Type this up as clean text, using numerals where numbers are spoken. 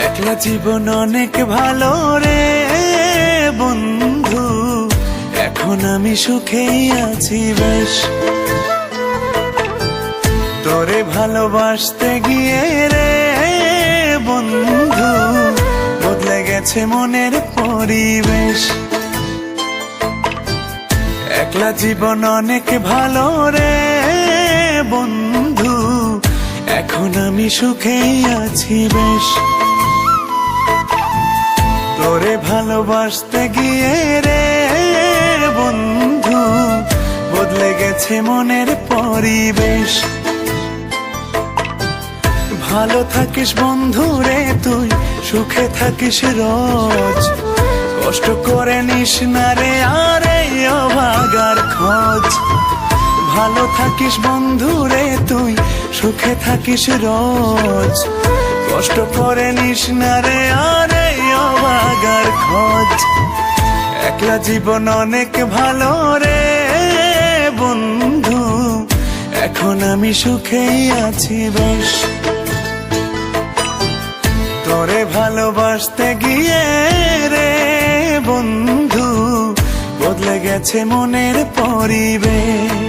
একলা জীবন অনেক ভালো রে বন্ধু, এখন আমি সুখেই আছি বেশ। তোরে ভালোবাসতে গিয়ে রে বন্ধু, বদলে গেছে মনের পরিবেশ। একলা জীবন অনেক ভালো রে বন্ধু, এখন আমি সুখেই আছি বেশ। তোরে ভালোবাসতে গিয়ে রে বন্ধু, বদলে গেছে মনের পরিবেশ। ভালো থাকিস বন্ধু রে তুই, সুখে থাকিস রোজ, কষ্ট করে নিস না রে আর এই অভাগার খোঁজ। ভালো থাকিস বন্ধু রে তুই, সুখে থাকিস রোজ, কষ্ট করে নিস না রে আর এই অভাগার খোঁজ। একলা জীবন অনেক ভালো রে বন্ধু, এখন আমি সুখেই আছি বেশ। তোরে ভালোবাসতে গিয়ে রে বন্ধু, বদলে গেছে মনের পরিবেশ।